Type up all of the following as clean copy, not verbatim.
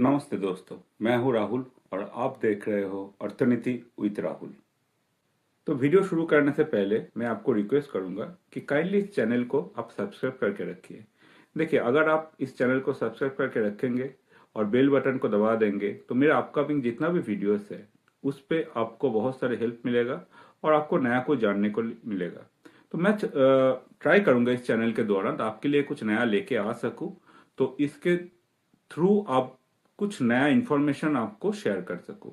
नमस्ते दोस्तों, मैं हूं राहुल और आप देख रहे हो अर्थनीति विद राहुल। तो वीडियो शुरू करने से पहले मैं आपको रिक्वेस्ट करूंगा कि काइंडली इस चैनल को आप सब्सक्राइब करके रखिए। देखिए, अगर आप इस चैनल को सब्सक्राइब करके रखेंगे और बेल बटन को दबा देंगे तो मेरा अपकमिंग जितना भी वीडियोस है उस पे आपको बहुत सारे हेल्प मिलेगा और आपको नया कुछ जानने को मिलेगा। तो मैं ट्राई करूंगा इस चैनल के दौरान आपके लिए कुछ नया लेके आ सकूं, तो इसके थ्रू आप कुछ नया इंफॉर्मेशन आपको शेयर कर सकूं।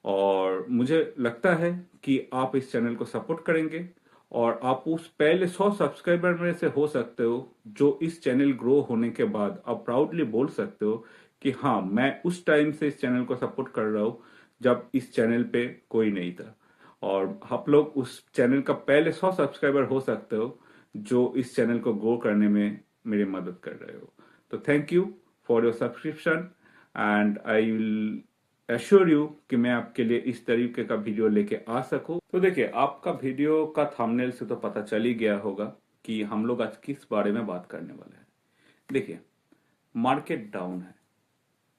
और मुझे लगता है कि आप इस चैनल को सपोर्ट करेंगे और आप उस पहले 100 सब्सक्राइबर में से हो सकते हो जो इस चैनल ग्रो होने के बाद आप प्राउडली बोल सकते हो कि हाँ, मैं उस टाइम से इस चैनल को सपोर्ट कर रहा हूँ जब इस चैनल पे कोई नहीं था। और आप लोग उस चैनल का पहले 100 सब्सक्राइबर हो सकते हो जो इस चैनल को ग्रो करने में मेरी मदद कर रहे हो। तो thank you for your subscription and I will assure you कि मैं आपके लिए इस तरीके का वीडियो लेके आ सकूं। तो देखिए, आपका वीडियो का थंबनेल से तो पता चल ही गया होगा कि हम लोग आज किस बारे में बात करने वाले हैं। देखिए, मार्केट डाउन है,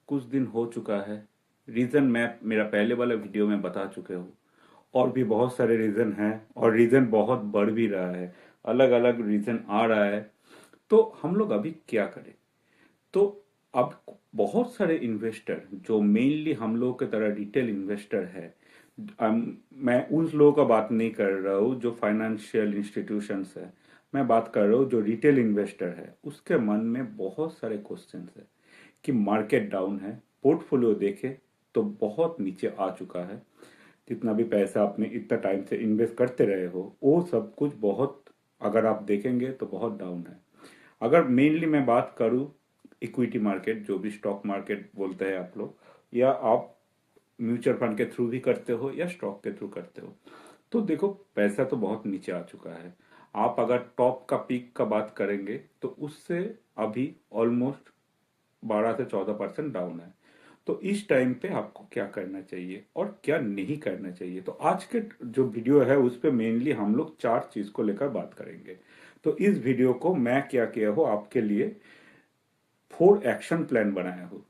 कुछ दिन हो चुका है। रीजन मैं मेरा पहले वाला वीडियो में बता चुके हूँ। और भी बहुत सारे रीजन हैं और रीजन बहुत बढ़ भी रहा है, अलग अलग रीजन आ रहा है। तो हम लोग अभी क्या करें? तो अब बहुत सारे इन्वेस्टर जो मेनली हम लोग की तरह रिटेल इन्वेस्टर है, मैं उन लोगों का बात नहीं कर रहा हूँ जो फाइनेंशियल इंस्टीट्यूशंस है, मैं बात कर रहा हूँ जो रिटेल इन्वेस्टर है। उसके मन में बहुत सारे क्वेश्चंस है कि मार्केट डाउन है, पोर्टफोलियो देखे तो बहुत नीचे आ चुका है, जितना भी पैसा आपने इतना टाइम से इन्वेस्ट करते रहे हो वो सब कुछ बहुत, अगर आप देखेंगे तो बहुत डाउन है। अगर मेनली मैं बात करूं इक्विटी मार्केट, जो भी स्टॉक मार्केट बोलते हैं आप लोग, या आप म्यूचुअल फंड के थ्रू भी करते हो या स्टॉक के थ्रू करते हो, तो देखो पैसा तो बहुत नीचे आ चुका है। आप अगर टॉप का पीक का बात करेंगे तो उससे अभी ऑलमोस्ट 12 से 14% डाउन है। तो इस टाइम पे आपको क्या करना चाहिए और क्या नहीं करना चाहिए, तो आज के जो वीडियो है उस पे मेनली हम लोग 4 चीज को लेकर बात करेंगे। तो इस वीडियो को मैं क्या किया हूँ आपके लिए 4 एक्शन प्लान बनाया हूँ।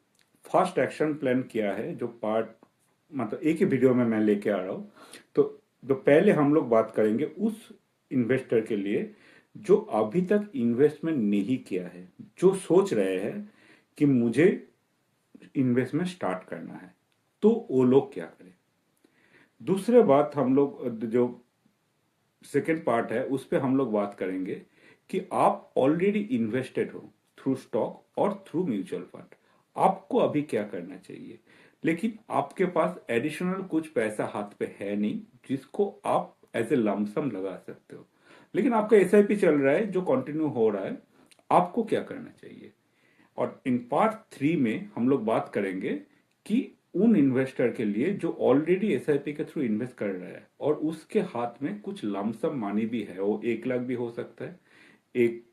फर्स्ट एक्शन प्लान किया है जो पार्ट, मतलब एक ही वीडियो में मैं लेके आ रहा हूँ। तो जो पहले हम लोग बात करेंगे उस इन्वेस्टर के लिए जो अभी तक इन्वेस्टमेंट नहीं किया है, जो सोच रहे हैं कि मुझे इन्वेस्टमेंट स्टार्ट करना है, तो वो लोग क्या करें। दूसरे बात हम लोग जो सेकेंड पार्ट है उस पे हम लोग बात करेंगे कि आप ऑलरेडी इन्वेस्टेड हो थ्रू स्टॉक और थ्रू म्यूचुअल फंड, आपको अभी क्या करना चाहिए। लेकिन आपके पास एडिशनल कुछ पैसा हाथ पे है नहीं जिसको आप एज ए लमसम लगा सकते हो, लेकिन आपका एसआईपी चल रहा है जो कंटिन्यू हो रहा है, आपको क्या करना चाहिए। और इन पार्ट 3 में हम लोग बात करेंगे कि उन इन्वेस्टर के लिए जो ऑलरेडी एसआईपी के थ्रू इन्वेस्ट कर रहा है और उसके हाथ में कुछ लमसम मनी भी है, वो 1 लाख भी हो सकता है, 1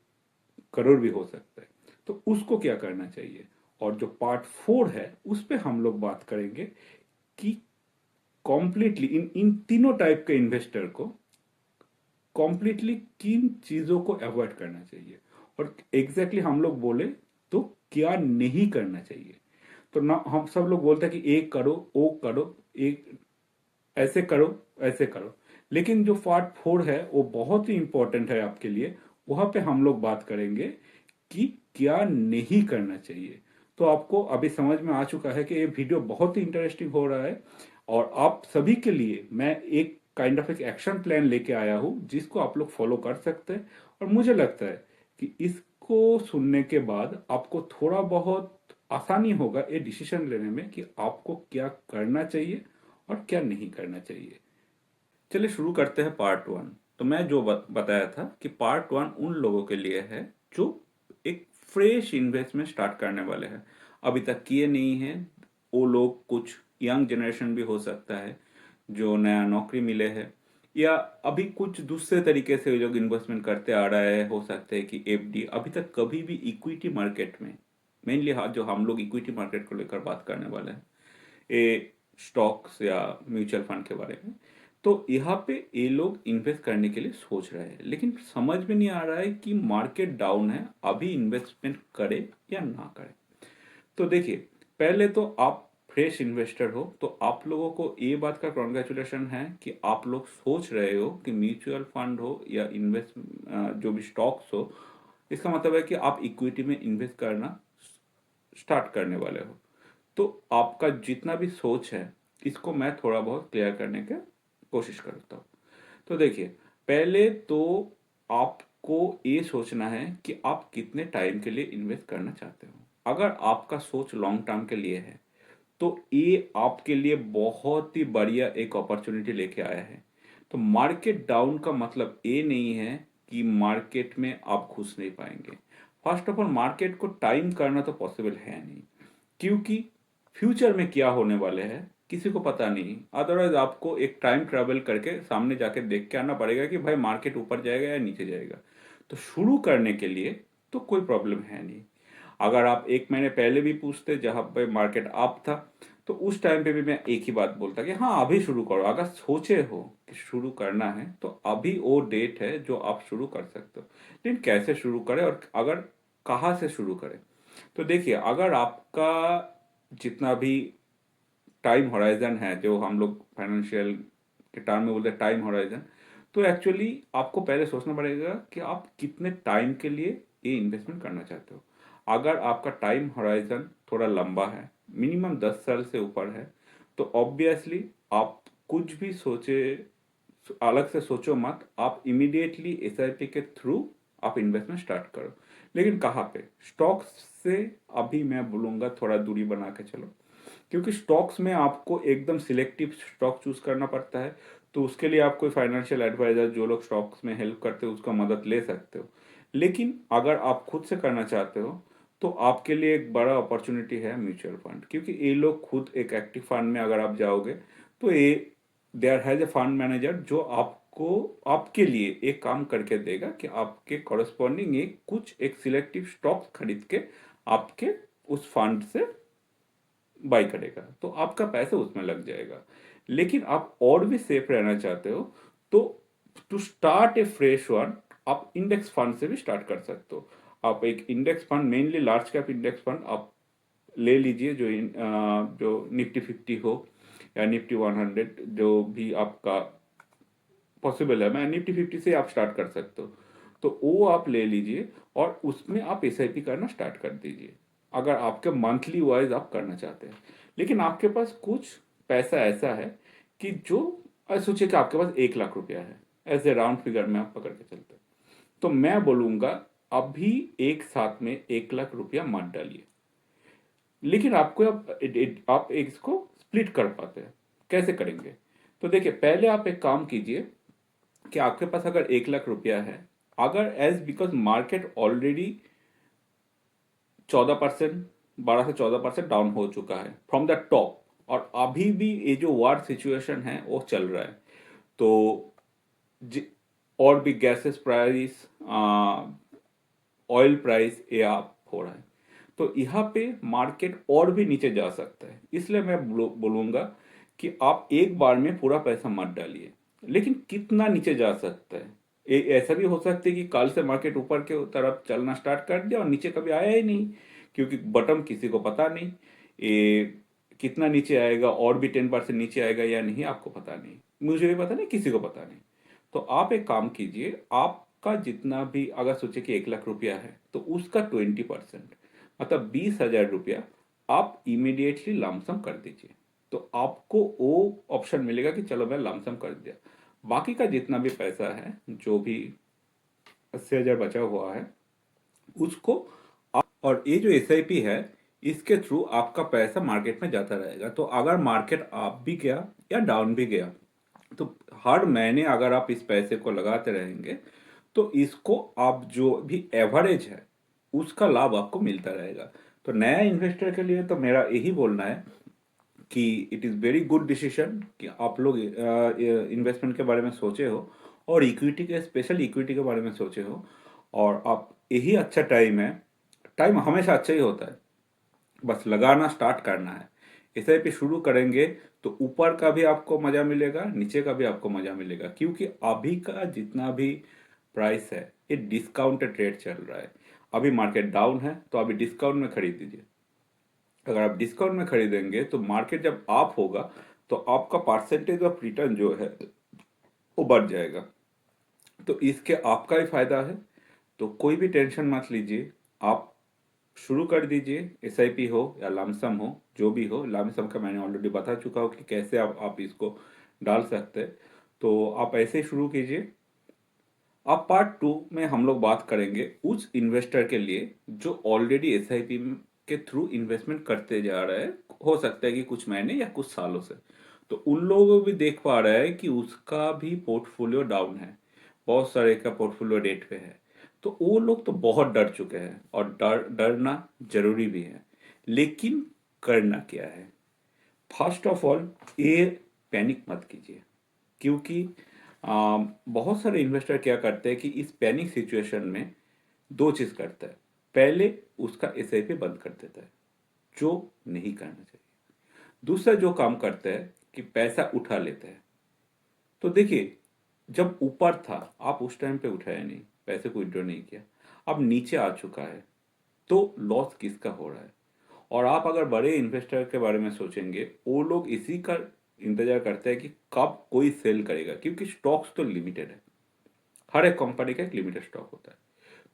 करोड़ भी हो सकता है, तो उसको क्या करना चाहिए। और जो पार्ट 4 है उस पे हम लोग बात करेंगे कि कॉम्प्लीटली इन इन तीनों टाइप के इन्वेस्टर को कॉम्प्लीटली किन चीजों को अवॉइड करना चाहिए और एग्जैक्टली हम लोग बोले तो क्या नहीं करना चाहिए। तो ना हम सब लोग बोलते हैं कि एक करो वो करो, एक ऐसे करो ऐसे करो, लेकिन जो पार्ट 4 है वो बहुत ही इंपॉर्टेंट है आपके लिए। वहां पे हम लोग बात करेंगे कि क्या नहीं करना चाहिए। तो आपको अभी समझ में आ चुका है कि ये वीडियो बहुत ही इंटरेस्टिंग हो रहा है और आप सभी के लिए मैं एक काइंड ऑफ एक एक्शन प्लान लेके आया हूं जिसको आप लोग फॉलो कर सकते हैं। और मुझे लगता है कि इसको सुनने के बाद आपको थोड़ा बहुत आसानी होगा ये डिसीजन लेने में कि आपको क्या करना चाहिए और क्या नहीं करना चाहिए। चलिए शुरू करते हैं पार्ट 1। तो मैं जो बताया था कि पार्ट 1 उन लोगों के लिए है जो एक फ्रेश इन्वेस्टमेंट स्टार्ट करने वाले हैं, अभी तक किए नहीं है। वो लोग कुछ यंग जनरेशन भी हो सकता है जो नया नौकरी मिले है, या अभी कुछ दूसरे तरीके से लोग इन्वेस्टमेंट करते आ रहा है, हो सकता है कि एफडी अभी तक कभी भी इक्विटी मार्केट में, मेनली जो हम लोग इक्विटी मार्केट को लेकर बात करने वाले हैं, ये स्टॉक्स या म्यूचुअल फंड के बारे में, तो यहाँ पे ये लोग इन्वेस्ट करने के लिए सोच रहे हैं, लेकिन समझ में नहीं आ रहा है कि मार्केट डाउन है, अभी इन्वेस्टमेंट करे या ना करे। तो देखिए, पहले तो आप फ्रेश इन्वेस्टर हो, तो आप लोगों को ये बात का कॉन्ग्रेचुलेशन है कि आप लोग सोच रहे हो कि म्यूचुअल फंड हो या इन्वेस्ट जो भी स्टॉक्स हो, इसका मतलब है कि आप इक्विटी में इन्वेस्ट करना स्टार्ट करने वाले हो। तो आपका जितना भी सोच है, इसको मैं थोड़ा बहुत क्लियर करने की कोशिश करता हूँ। तो देखिए, पहले तो आपको ये सोचना है कि आप कितने टाइम के लिए इन्वेस्ट करना चाहते हो। अगर आपका सोच लॉन्ग टर्म के लिए है, तो ये आपके लिए बहुत ही बढ़िया एक अपॉर्चुनिटी लेके आया है। तो मार्केट डाउन का मतलब ये नहीं है कि मार्केट में आप घुस नहीं पाएंगे। फर्स्ट ऑफ ऑल, मार्केट को टाइम करना तो पॉसिबल है नहीं, क्योंकि फ्यूचर में क्या होने वाले हैं किसी को पता नहीं। अदरवाइज आपको एक टाइम ट्रैवल करके सामने जाके देख के आना पड़ेगा कि भाई मार्केट ऊपर जाएगा या नीचे जाएगा। तो शुरू करने के लिए तो कोई प्रॉब्लम है नहीं। अगर आप एक महीने पहले भी पूछते जहां पे मार्केट अप था, तो उस टाइम पे भी मैं एक ही बात बोलता कि हाँ अभी शुरू करो। अगर सोचे हो कि शुरू करना है तो अभी वो डेट है जो आप शुरू कर सकते हो। लेकिन कैसे शुरू करें और अगर कहाँ से शुरू करें? तो देखिए, अगर आपका जितना भी टाइम होराइजन है, जो हम लोग फाइनेंशियल के टर्म में बोलते हैं टाइम होराइजन, तो एक्चुअली आपको पहले सोचना पड़ेगा कि आप कितने टाइम के लिए ये इन्वेस्टमेंट करना चाहते हो। अगर आपका टाइम होराइजन थोड़ा लंबा है, मिनिमम 10 साल से ऊपर है, तो ऑब्वियसली आप कुछ भी सोचे, अलग से सोचो मत, आप इमीडिएटली एसआईपी के थ्रू आप इन्वेस्टमेंट स्टार्ट करो। लेकिन कहाँ पे? स्टॉक्स से अभी मैं बोलूँगा थोड़ा दूरी बना के चलो, क्योंकि स्टॉक्स में आपको एकदम सिलेक्टिव स्टॉक चूज करना पड़ता है। तो उसके लिए आप कोई फाइनेंशियल एडवाइजर, जो लोग स्टॉक्स में हेल्प करते हो, उसका मदद ले सकते हो। लेकिन अगर आप खुद से करना चाहते हो, तो आपके लिए एक बड़ा अपॉर्चुनिटी है म्यूचुअल फंड, क्योंकि ये लोग खुद एक एक्टिव फंड में अगर आप जाओगे, तो ये there has a fund manager जो आपको आपके लिए एक काम करके देगा कि आपके कॉरेस्पॉन्डिंग एक सिलेक्टिव स्टॉक खरीद के आपके उस फंड से बाई करेगा, तो आपका पैसा उसमें लग जाएगा। लेकिन आप और भी सेफ रहना चाहते हो, तो to start a fresh one, आप इंडेक्स फंड से भी स्टार्ट कर सकते हो। आप एक index fund, mainly large cap index fund आप ले लीजिए, जो निफ्टी 50 हो या निफ्टी 100, जो भी आपका पॉसिबल है। मैं निफ्टी 50 से आप स्टार्ट कर सकते हो, तो वो आप ले लीजिए और उसमें आप एसआईपी करना स्टार्ट कर दीजिए, अगर आपके मंथली वाइज आप करना चाहते हैं। लेकिन आपके पास कुछ पैसा ऐसा है कि जो, सोचिए कि आपके पास 1 लाख रुपया है, एज ए राउंड फिगर में आप पकड़ के चलते हैं, तो मैं बोलूंगा अभी एक साथ में 1 लाख रुपया मत डालिए। लेकिन आपको आप एक इसको स्प्लिट कर पाते हैं। कैसे करेंगे? तो देखिए, पहले आप एक काम कीजिए कि आपके पास अगर 1 लाख रुपया है, अगर एज बिकॉज मार्केट ऑलरेडी 14%, 12 से 14% डाउन हो चुका है फ्रॉम द टॉप, और अभी भी ये जो वार सिचुएशन है वो चल रहा है, तो और भी गैसेस प्राइस, ऑयल प्राइस ये आप हो रहा है, तो यहाँ पे मार्केट और भी नीचे जा सकता है। इसलिए मैं बोलूंगा कि आप एक बार में पूरा पैसा मत डालिए। लेकिन कितना नीचे जा सकता है? ऐसा भी हो सकता है कि कल से मार्केट ऊपर के तरफ चलना स्टार्ट कर दिया और नीचे कभी आया ही नहीं, क्योंकि बटम किसी को पता नहीं। ये कितना नीचे आएगा, और भी 10% नीचे आएगा या नहीं, आपको पता नहीं, मुझे भी पता नहीं, किसी को पता नहीं। तो आप एक काम कीजिए, आपका जितना भी, अगर सोचे कि 1 लाख रुपया है, तो उसका 20%, मतलब 20,000 रुपया आप इमीडिएटली लमसम कर दीजिए। तो आपको वो ऑप्शन मिलेगा कि चलो मैं लमसम कर दिया। बाकी का जितना भी पैसा है, जो भी 80,000 बचा हुआ है, उसको और ये जो एसआईपी है, इसके थ्रू आपका पैसा मार्केट में जाता रहेगा। तो अगर मार्केट अप भी गया या डाउन भी गया, तो हर महीने अगर आप इस पैसे को लगाते रहेंगे, तो इसको आप जो भी एवरेज है उसका लाभ आपको मिलता रहेगा। तो नया इन्वेस्टर के लिए तो मेरा यही बोलना है कि it is very good decision कि आप लोग इन्वेस्टमेंट के बारे में सोचे हो, और इक्विटी के, स्पेशल इक्विटी के बारे में सोचे हो। और आप, यही अच्छा टाइम है। टाइम हमेशा अच्छा ही होता है, बस लगाना स्टार्ट करना है। एसआईपी शुरू करेंगे तो ऊपर का भी आपको मजा मिलेगा, नीचे का भी आपको मजा मिलेगा, क्योंकि अभी का जितना भी प्राइस है ये डिस्काउंटेड रेट चल रहा है। अभी मार्केट डाउन है, तो अभी डिस्काउंट में खरीद दीजिए। अगर आप डिस्काउंट में खरीदेंगे तो मार्केट जब आप होगा तो आपका परसेंटेज ऑफ रिटर्न जो है वो बढ़ जाएगा। तो इसके आपका ही फायदा है। तो कोई भी टेंशन मत लीजिए, आप शुरू कर दीजिए। एसआईपी हो या लमसम हो, जो भी हो। लमसम का मैंने ऑलरेडी बता चुका हूँ कि कैसे आप इसको डाल सकते हैं। तो आप ऐसे ही शुरू कीजिए। अब पार्ट टू में हम लोग बात करेंगे उस इन्वेस्टर के लिए जो ऑलरेडी एसआईपी के थ्रू इन्वेस्टमेंट करते जा रहा है। हो सकता है कि कुछ महीने या कुछ सालों से। तो उन लोगों को भी देख पा रहा है कि उसका भी पोर्टफोलियो डाउन है, बहुत सारे का पोर्टफोलियो रेट पे है। तो वो लोग तो बहुत डर चुके हैं और डरना जरूरी भी है। लेकिन करना क्या है? फर्स्ट ऑफ ऑल, ये पैनिक मत कीजिए। क्योंकि बहुत सारे इन्वेस्टर क्या करते हैं कि इस पैनिक सिचुएशन में दो चीज करता है। पहले उसका एसआईपी बंद कर देता है, जो नहीं करना चाहिए। दूसरा जो काम करता है कि पैसा उठा लेता है। तो देखिए, जब ऊपर था आप उस टाइम पे उठाया नहीं, पैसे को विड्रॉ नहीं किया। अब नीचे आ चुका है तो लॉस किसका हो रहा है? और आप अगर बड़े इन्वेस्टर के बारे में सोचेंगे, वो लोग इसी का इंतजार करते हैं कि कब कोई सेल करेगा, क्योंकि स्टॉक्स तो लिमिटेड है। हर एक कंपनी का एक लिमिटेड स्टॉक होता है।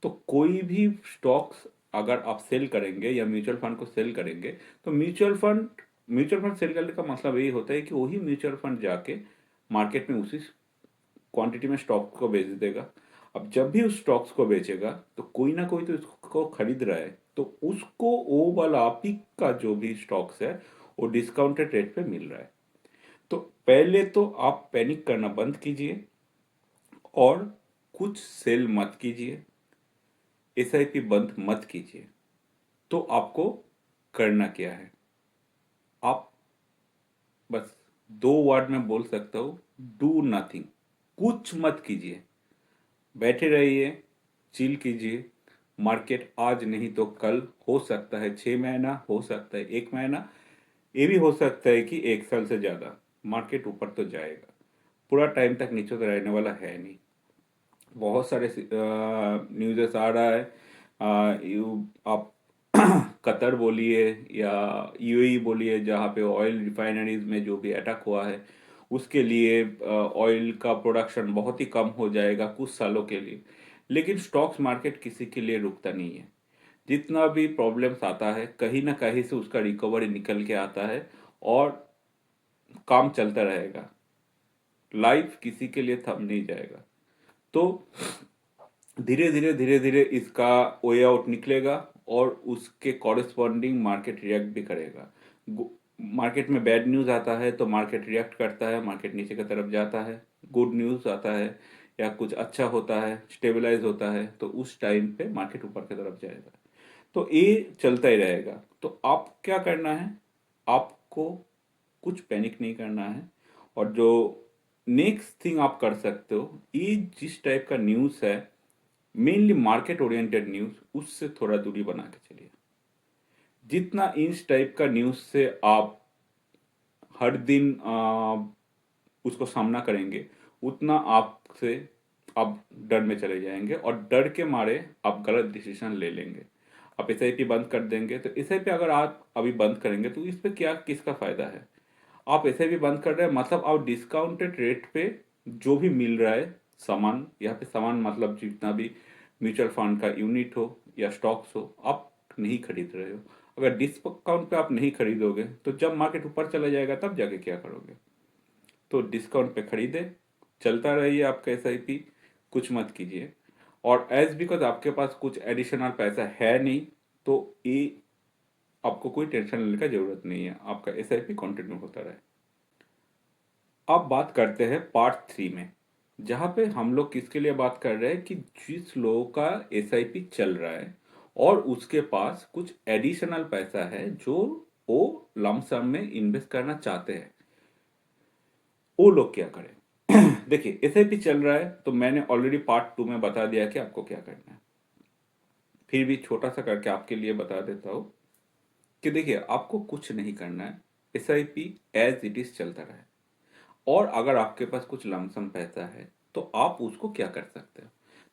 तो कोई भी स्टॉक्स अगर आप सेल करेंगे या म्यूचुअल फंड को सेल करेंगे, तो म्यूचुअल फंड सेल करने का मतलब यही होता है कि वही म्यूचुअल फंड जाके मार्केट में उसी क्वांटिटी में स्टॉक को बेच देगा। अब जब भी उस स्टॉक्स को बेचेगा तो कोई ना कोई तो इसको खरीद रहा है, तो उसको वो वाला पिक का जो भी स्टॉक्स है वो डिस्काउंटेड रेट पे मिल रहा है। तो पहले तो आप पैनिक करना बंद कीजिए और कुछ सेल मत कीजिए, एसआईपी बंद मत कीजिए। तो आपको करना क्या है? आप बस दो वर्ड में बोल सकता हूँ, डू नथिंग। कुछ मत कीजिए, बैठे रहिए, चिल कीजिए। मार्केट आज नहीं तो कल, हो सकता है 6 महीना, हो सकता है 1 महीना, ये भी हो सकता है कि 1 साल से ज्यादा मार्केट ऊपर तो जाएगा। पूरा टाइम तक नीचे तो रहने वाला है नहीं। बहुत सारे न्यूज़ेस आ रहा है। आप कतर बोलिए या यूएई बोलिए, जहाँ पे ऑयल रिफाइनरीज में जो भी अटैक हुआ है उसके लिए ऑयल का प्रोडक्शन बहुत ही कम हो जाएगा कुछ सालों के लिए। लेकिन स्टॉक्स मार्केट किसी के लिए रुकता नहीं है। जितना भी प्रॉब्लम्स आता है कहीं ना कहीं से उसका रिकवरी निकल के आता है और काम चलता रहेगा। लाइफ किसी के लिए थम नहीं जाएगा। तो धीरे धीरे इसका वे आउट निकलेगा और उसके कॉरेस्पॉन्डिंग मार्केट रिएक्ट भी करेगा। मार्केट में बैड न्यूज़ आता है तो मार्केट रिएक्ट करता है, मार्केट नीचे की तरफ जाता है। गुड न्यूज़ आता है या कुछ अच्छा होता है, स्टेबलाइज होता है, तो उस टाइम पे मार्केट ऊपर की तरफ जाएगा। तो ये चलता ही रहेगा। तो आप क्या करना है? आपको कुछ पैनिक नहीं करना है। और जो नेक्स्ट थिंग आप कर सकते हो, ये जिस टाइप का न्यूज़ है, मेनली मार्केट ओरिएंटेड न्यूज़, उससे थोड़ा दूरी बना के चलिए। जितना इस टाइप का न्यूज़ से आप हर दिन उसको सामना करेंगे, उतना आपसे आप डर में चले जाएंगे और डर के मारे आप गलत डिसीजन ले लेंगे। आप एसआईपी बंद कर देंगे, तो एसआईपी अगर आप अभी बंद करेंगे तो इस पे क्या किसका फायदा है? आप एसआईपी बंद कर रहे हैं मतलब आप डिस्काउंटेड रेट पे जो भी मिल रहा है सामान, यहाँ पे सामान मतलब जितना भी म्यूचुअल फंड का यूनिट हो या स्टॉक्स हो, आप नहीं खरीद रहे हो। अगर डिस्काउंट पे आप नहीं खरीदोगे तो जब मार्केट ऊपर चला जाएगा तब जाके क्या करोगे? तो डिस्काउंट पे खरीदे, चलता रहिए आपका एसआईपी, कुछ मत कीजिए। और एज बिकॉज आपके पास कुछ एडिशनल पैसा है नहीं, तो ये आपको कोई टेंशन लेने का जरूरत नहीं है, आपका एसआईपी कंटिन्यू होता रहे। अब बात करते हैं पार्ट 3 में, जहाँ पे हम लोग किसके लिए बात कर रहे हैं कि जिस लोगों का एसआईपी चल रहा है और उसके पास कुछ एडिशनल पैसा है जो वो लमसम में इन्वेस्ट करना चाहते हैं, वो लोग क्या करें? देखिए, एसआईपी चल रहा है तो मैंने ऑलरेडी पार्ट 2 में बता दिया कि आपको क्या करना है। फिर भी छोटा सा करके आपके लिए बता देता हूँ कि देखिए, आपको कुछ नहीं करना है। एसआईपी एज इट इज चलता रहे। और अगर आपके पास कुछ लमसम पैसा है तो आप उसको क्या कर सकते हो?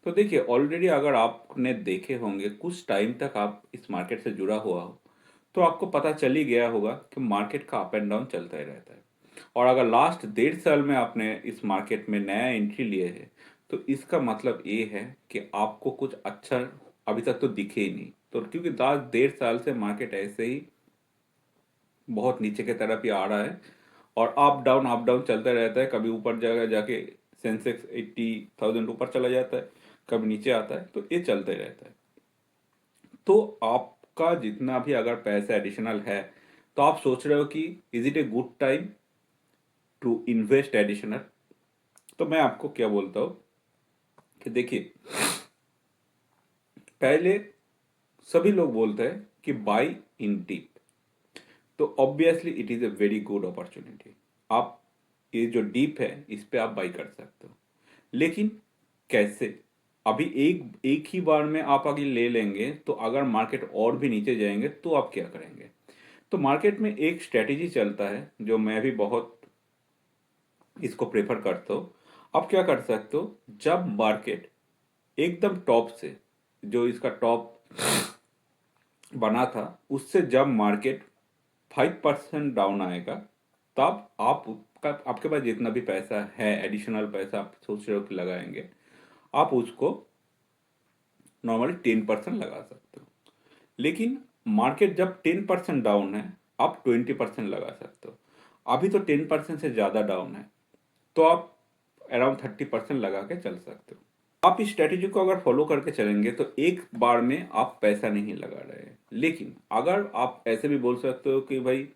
तो देखिए, ऑलरेडी अगर आपने देखे होंगे कुछ टाइम तक आप इस मार्केट से जुड़ा हुआ हो, तो आपको पता चल ही गया होगा कि मार्केट का अप एंड डाउन चलता ही रहता है। और अगर लास्ट 1.5 साल में आपने इस मार्केट में नया एंट्री लिए है, तो इसका मतलब ये है कि आपको कुछ अच्छा अभी तक तो दिखे ही नहीं। तो क्योंकि लास्ट 1.5 साल से मार्केट ऐसे ही बहुत नीचे की तरफ ही आ रहा है और अप डाउन चलता रहता है। कभी ऊपर जगह जाके सेंसेक्स 80,000 ऊपर चला जाता है, कभी नीचे आता है, तो ये चलते रहता है। तो आपका जितना भी अगर पैसा एडिशनल है, तो आप सोच रहे हो कि is it a good time to invest additional. तो मैं आपको क्या बोलता हूँ कि देखिए, पहले सभी लोग बोलते हैं कि बाई इन डीप। तो obviously it is a very good opportunity. आप ये जो डीप है इस पे आप बाई कर सकते हो, लेकिन कैसे? अभी एक एक ही बार में आप अगर ले लेंगे तो अगर मार्केट और भी नीचे जाएंगे तो आप क्या करेंगे? तो मार्केट में एक स्ट्रेटेजी चलता है जो मैं भी बहुत इसको प्रेफर करता हूँ। आप क्या कर सकते हो, जब मार्केट एकदम टॉप से, जो इसका टॉप बना था, उससे जब मार्केट 5% डाउन आएगा, तब आपके पास जितना भी पैसा है, एडिशनल पैसा आप सोच रहे हो कि लगाएंगे, आप उसको नॉर्मली 10% लगा सकते हो। लेकिन मार्केट जब 10% डाउन है, आप 20% लगा सकते हो। अभी तो 10% से ज़्यादा डाउन है, तो आप अराउंड 30% लगा के चल सकते हो। आप इस स्ट्रेटेजी को अगर फॉलो करके चलेंगे तो एक बार में आप पैसा नहीं लगा रहे हैं। लेकिन अगर आप ऐसे भी बोल सकते हो कि भाई,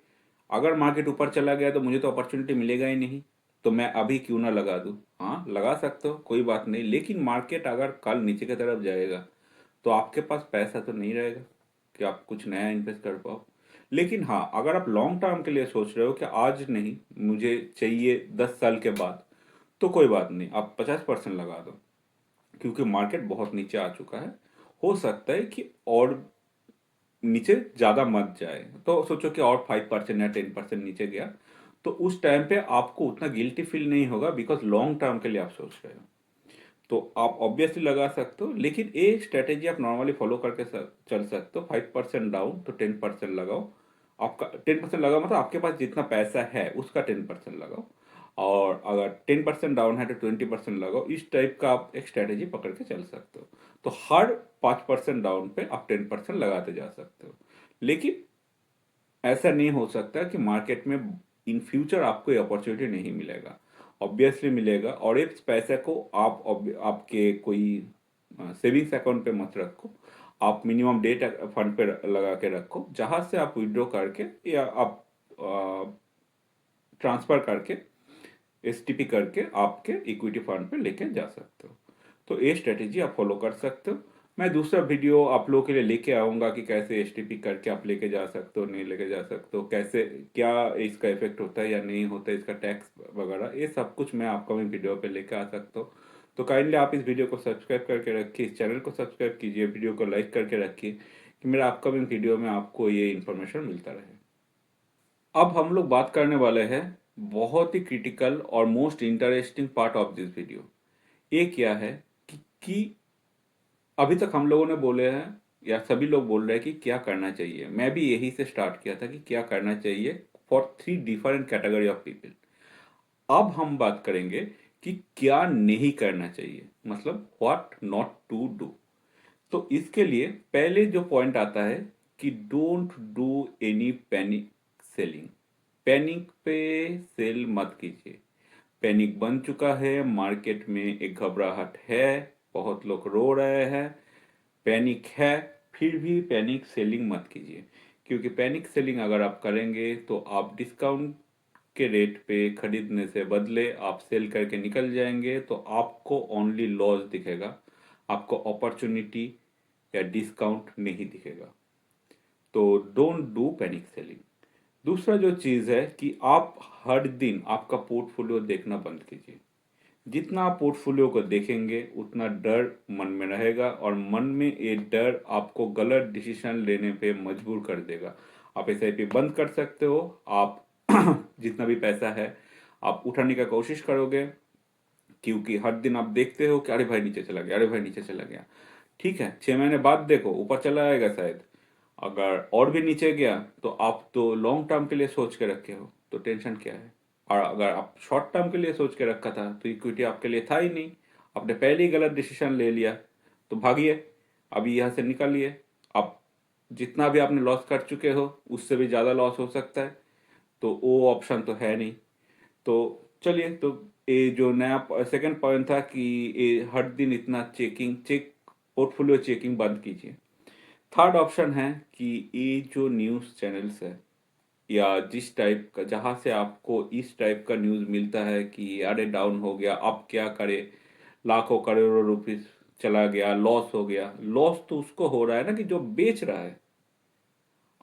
अगर मार्केट ऊपर चला गया तो मुझे तो अपॉर्चुनिटी मिलेगा ही नहीं, तो मैं अभी क्यों ना लगा दूं। हाँ, लगा सकते हो, कोई बात नहीं। लेकिन मार्केट अगर कल नीचे की तरफ जाएगा तो आपके पास पैसा तो नहीं रहेगा कि आप कुछ नया इन्वेस्ट कर पाओ। लेकिन हाँ, अगर आप लॉन्ग टर्म के लिए सोच रहे हो कि आज नहीं, मुझे चाहिए 10 साल के बाद, तो कोई बात नहीं, आप 50% लगा दो। क्योंकि मार्केट बहुत नीचे आ चुका है, हो सकता है कि और नीचे ज्यादा मत जाए। तो सोचो कि और 5% या 10% नीचे गया, तो उस टाइम पे आपको उतना गिल्टी फील नहीं होगा, बिकॉज लॉन्ग टर्म के लिए आप सोच रहे हो। तो आप ऑब्वियसली लगा सकते हो, लेकिन एक स्ट्रेटेजी आप नॉर्मली फॉलो करके चल सकते हो। 5% डाउन तो 10% लगाओ। आपका 10% लगाओ मतलब आपके पास जितना पैसा है उसका 10% लगाओ। और अगर 10% डाउन है तो 20% लगाओ। इस टाइप का आप एक स्ट्रेटेजी पकड़ के चल सकते हो। तो हर 5% डाउन पे आप 10% लगाते जा सकते हो। लेकिन ऐसा नहीं हो सकता कि मार्केट में इन फ्यूचर आपको ये अपॉर्चुनिटी नहीं मिलेगा। ऑब्वियसली मिलेगा। और इस पैसे को आप आपके कोई सेविंग्स अकाउंट पे मत रखो। आप मिनिमम डेट फंड पे लगा के रखो, जहां से आप विड्रॉ करके या आप ट्रांसफर करके, एसटीपी करके आपके इक्विटी फंड पे लेके जा सकते हो। तो ये स्ट्रेटेजी आप फॉलो कर सकते हो। मैं दूसरा वीडियो आप लोगों के लिए लेके आऊंगा कि कैसे एसटीपी करके आप लेके जा सकते हो, नहीं लेके जा सकते हो, कैसे क्या इसका इफेक्ट होता है या नहीं होता है, इसका टैक्स वगैरह, ये सब कुछ मैं आपका भी वीडियो पे लेके आ सकता हूँ। तो काइंडली आप इस वीडियो को सब्सक्राइब करके रखिए, इस चैनल को सब्सक्राइब कीजिए, वीडियो को लाइक करके रखिए कि मेरा अपकमिंग वीडियो में आपको ये इन्फॉर्मेशन मिलता रहे। अब हम लोग बात करने वाले हैं बहुत ही क्रिटिकल और most interesting part of this video. ये क्या है कि अभी तक हम लोगों ने बोले हैं या सभी लोग बोल रहे हैं कि क्या करना चाहिए। मैं भी यही से स्टार्ट किया था कि क्या करना चाहिए for 3 different category of people. अब हम बात करेंगे कि क्या नहीं करना चाहिए, मतलब व्हाट नॉट टू डू। तो इसके लिए पहले जो पॉइंट आता है कि don't do any panic selling. Panic पे सेल मत कीजिए। पैनिक बन चुका है, मार्केट में एक घबराहट है, बहुत लोग रो रहे हैं, पैनिक है, फिर भी पैनिक सेलिंग मत कीजिए। क्योंकि पैनिक सेलिंग अगर आप करेंगे तो आप डिस्काउंट के रेट पे खरीदने से बदले आप सेल करके निकल जाएंगे, तो आपको ओनली लॉस दिखेगा, आपको अपॉर्चुनिटी या डिस्काउंट नहीं दिखेगा। तो डोंट डू पैनिक सेलिंग। दूसरा जो चीज़ है कि आप हर दिन आपका पोर्टफोलियो देखना बंद कीजिए। जितना आप पोर्टफोलियो को देखेंगे उतना डर मन में रहेगा, और मन में ये डर आपको गलत डिसीजन लेने पे मजबूर कर देगा। आप एसआईपी बंद कर सकते हो। आप जितना भी पैसा है आप उठाने का कोशिश करोगे, क्योंकि हर दिन आप देखते हो कि अरे भाई नीचे चला गया, अरे भाई नीचे चला गया। ठीक है, 6 महीने बाद देखो ऊपर चला आएगा शायद। अगर और भी नीचे गया तो आप तो लॉन्ग टर्म के लिए सोच के रखे हो, तो टेंशन क्या है। और अगर आप शॉर्ट टर्म के लिए सोच के रखा था तो इक्विटी आपके लिए था ही नहीं, आपने पहले ही गलत डिसीजन ले लिया, तो भागिए, अभी यहाँ से निकलिए। आप जितना भी आपने लॉस कर चुके हो उससे भी ज़्यादा लॉस हो सकता है, तो वो ऑप्शन तो है नहीं। तो चलिए, तो ये जो नया सेकंड पॉइंट था कि ये हर दिन इतना पोर्टफोलियो चेकिंग बंद कीजिए। थर्ड ऑप्शन है कि ये जो न्यूज़ चैनल्स है या जिस टाइप का, जहाँ से आपको इस टाइप का न्यूज़ मिलता है कि अरे डाउन हो गया, अब क्या करे, लाखों करोड़ों रुपीस चला गया, लॉस हो गया। लॉस तो उसको हो रहा है ना कि जो बेच रहा है।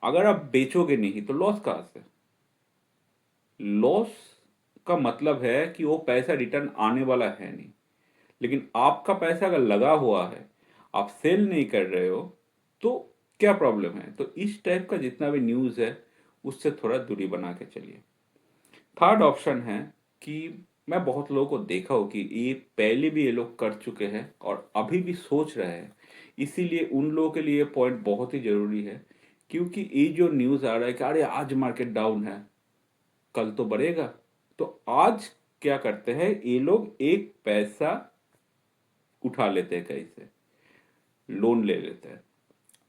अगर आप बेचोगे नहीं तो लॉस कहाँ से। लॉस का मतलब है कि वो पैसा रिटर्न आने वाला है नहीं। लेकिन आपका पैसा अगर लगा हुआ है, आप सेल नहीं कर रहे हो, तो क्या प्रॉब्लम है। तो इस टाइप का जितना भी न्यूज़ है उससे थोड़ा दूरी बना के चलिए। थर्ड ऑप्शन है कि मैं बहुत लोगों को देखा हो कि ये पहले भी ये लोग कर चुके हैं और अभी भी सोच रहे हैं, इसीलिए उन लोगों के लिए पॉइंट बहुत ही जरूरी है। क्योंकि ये जो न्यूज़ आ रहा है कि अरे आज मार्केट डाउन है, कल तो बढ़ेगा, तो आज क्या करते हैं ये लोग, एक पैसा उठा लेते हैं कहीं से, लोन ले लेते हैं।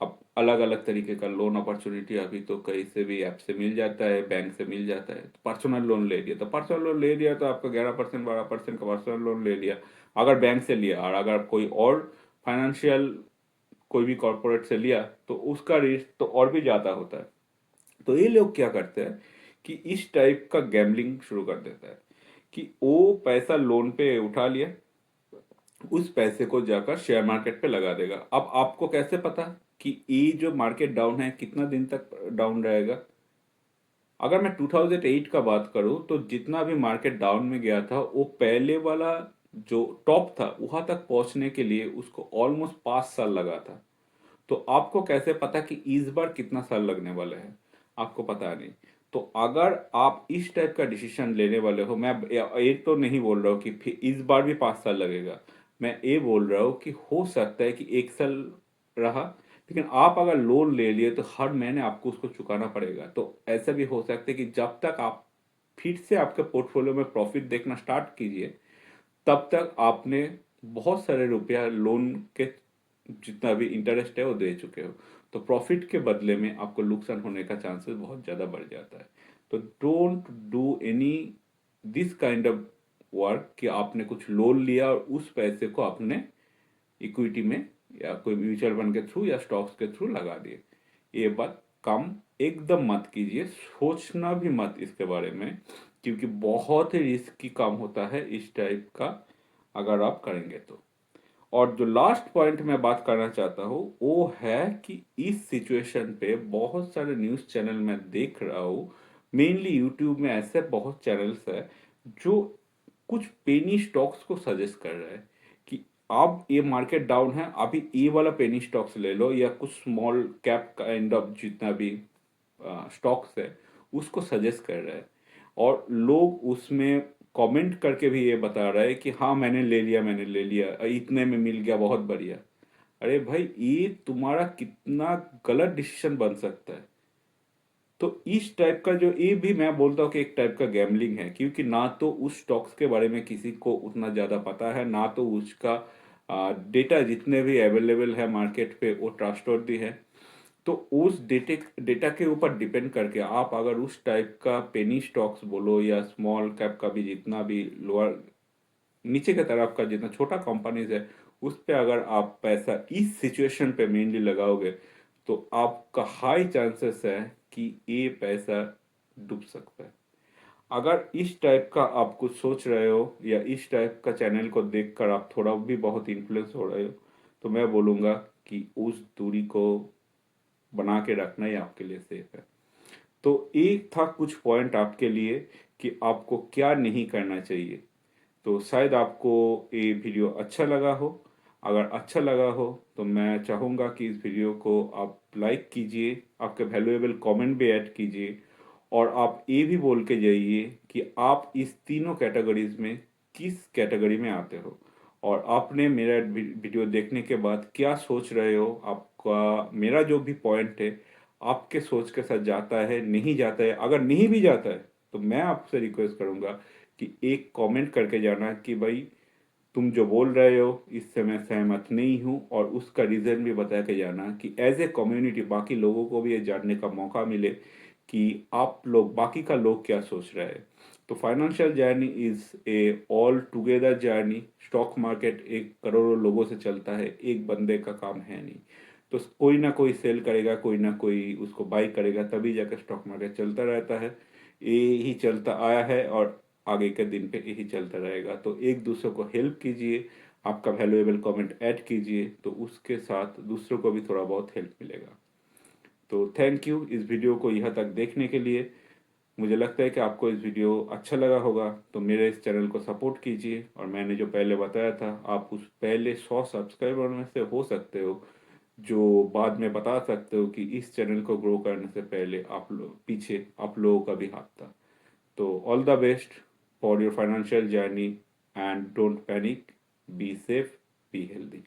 अब अलग अलग तरीके का लोन अपॉर्चुनिटी अभी तो कहीं से भी ऐप से मिल जाता है, बैंक से मिल जाता है। तो पर्सनल लोन ले लिया, तो पर्सनल लोन ले लिया तो आपका 11% 12% का पर्सनल लोन ले लिया, अगर बैंक से लिया। और अगर कोई और फाइनेंशियल, कोई भी कॉर्पोरेट से लिया तो उसका रिस्क तो और भी ज़्यादा होता है। तो ये लोग क्या करते हैं कि इस टाइप का गैम्बलिंग शुरू कर देता है कि वो पैसा लोन पे उठा लिया, उस पैसे को जाकर शेयर मार्केट पे लगा देगा। अब आपको कैसे पता कि ये जो मार्केट डाउन है कितना दिन तक डाउन रहेगा। अगर मैं 2008 का बात करूं तो जितना भी मार्केट डाउन में गया था, वो पहले वाला जो टॉप था वहां तक पहुंचने के लिए उसको ऑलमोस्ट 5 साल लगा था। तो आपको कैसे पता कि इस बार कितना साल लगने वाला है, आपको पता नहीं। तो अगर आप इस टाइप का डिसीजन लेने वाले हो, मैं ये तो नहीं बोल रहा हूँ कि फिर इस बार भी 5 साल लगेगा, मैं ये बोल रहा हूँ कि हो सकता है कि 1 साल रहा, लेकिन आप अगर लोन ले लिए तो हर महीने आपको उसको चुकाना पड़ेगा। तो ऐसा भी हो सकता है कि जब तक आप फिर से आपके पोर्टफोलियो में प्रॉफिट देखना स्टार्ट कीजिए, तब तक आपने बहुत सारे रुपया लोन के जितना भी इंटरेस्ट है वो दे चुके हो। तो प्रॉफिट के बदले में आपको नुकसान होने का चांसेस बहुत ज़्यादा बढ़ जाता है। तो don't do any this kind of work कि आपने कुछ लोन लिया और उस पैसे को आपने इक्विटी में या कोई म्यूचुअल फंड के थ्रू या स्टॉक्स के थ्रू लगा दिए। ये बात काम एकदम मत कीजिए, सोचना भी मत इसके बारे में, क्योंकि बहुत ही रिस्की काम होता है इस टाइप का अगर आप करेंगे तो। और जो लास्ट पॉइंट मैं बात करना चाहता हूँ वो है कि इस सिचुएशन पे बहुत सारे न्यूज़ चैनल मैं देख रहा हूँ, मेनली यूट्यूब में ऐसे बहुत चैनल्स है जो कुछ पेनी स्टॉक्स को सजेस्ट कर रहे हैं कि आप ये मार्केट डाउन है, अभी ये वाला पेनी स्टॉक्स ले लो, या कुछ स्मॉल कैप काइंड ऑफ जितना भी स्टॉक्स है उसको सजेस्ट कर रहा है। और लोग उसमें कमेंट करके भी ये बता रहा है कि हाँ मैंने ले लिया, मैंने ले लिया, इतने में मिल गया, बहुत बढ़िया। अरे भाई, ये तुम्हारा कितना गलत डिसीजन बन सकता है। तो इस टाइप का जो, ये भी मैं बोलता हूँ कि एक टाइप का गैम्बलिंग है, क्योंकि ना तो उस स्टॉक्स के बारे में किसी को उतना ज़्यादा पता है, ना तो उसका डेटा जितने भी अवेलेबल है मार्केट पे वो ट्रस्टवर्दी है। तो उस डेटा के ऊपर डिपेंड करके आप अगर उस टाइप का पेनी स्टॉक्स बोलो या स्मॉल कैप का भी जितना भी लोअर नीचे की तरफ का जितना छोटा कंपनीज है, उस पे अगर आप पैसा इस सिचुएशन पे मेनली लगाओगे तो आपका हाई चांसेस है कि ये पैसा डूब सकता है। अगर इस टाइप का आप कुछ सोच रहे हो या इस टाइप का चैनल को देखकर आप थोड़ा भी बहुत इन्फ्लुएंस हो रहे हो, तो मैं बोलूँगा कि उस दूरी को बना के रखना ही आपके लिए सेफ है। तो एक था कुछ पॉइंट आपके लिए कि आपको क्या नहीं करना चाहिए। तो शायद आपको ये वीडियो अच्छा लगा हो। अगर अच्छा लगा हो तो मैं चाहूँगा कि इस वीडियो को आप लाइक कीजिए, आपके वैल्यूएबल कमेंट भी ऐड कीजिए, और आप ये भी बोल के जाइए कि आप इस तीनों कैटेगरीज में किस कैटेगरी में आते हो, और आपने मेरा वीडियो देखने के बाद क्या सोच रहे हो, आपका मेरा जो भी पॉइंट है आपके सोच के साथ जाता है नहीं जाता है, अगर नहीं भी जाता है तो मैं आपसे रिक्वेस्ट करूंगा कि एक कमेंट करके जाना कि भाई तुम जो बोल रहे हो इससे मैं सहमत नहीं हूँ, और उसका रीज़न भी बता के जाना कि एज ए कम्युनिटी बाकी लोगों को भी ये जानने का मौका मिले कि आप लोग बाकी का लोग क्या सोच रहे हैं। तो financial journey is a all together journey. Stock market एक करोड़ों लोगों से चलता है, एक बंदे का काम है नहीं। तो कोई ना कोई सेल करेगा, कोई ना कोई उसको बाई करेगा, तभी जाकर स्टॉक मार्केट चलता रहता है। ये ही चलता आया है और आगे के दिन पे यही चलता रहेगा। तो एक दूसरे को हेल्प कीजिए, आपका वैल्यूएबल कमेंट ऐड कीजिए, तो उसके साथ दूसरों को भी थोड़ा बहुत हेल्प मिलेगा। तो थैंक यू इस वीडियो को यहाँ तक देखने के लिए। मुझे लगता है कि आपको इस वीडियो अच्छा लगा होगा, तो मेरे इस चैनल को सपोर्ट कीजिए। और मैंने जो पहले बताया था, आप उस पहले 100 सब्सक्राइबर में से हो सकते हो जो बाद में बता सकते हो कि इस चैनल को ग्रो करने से पहले आप लोग पीछे आप लोगों का भी हाथ था। तो all the best for your financial journey and don't panic, be safe, be healthy.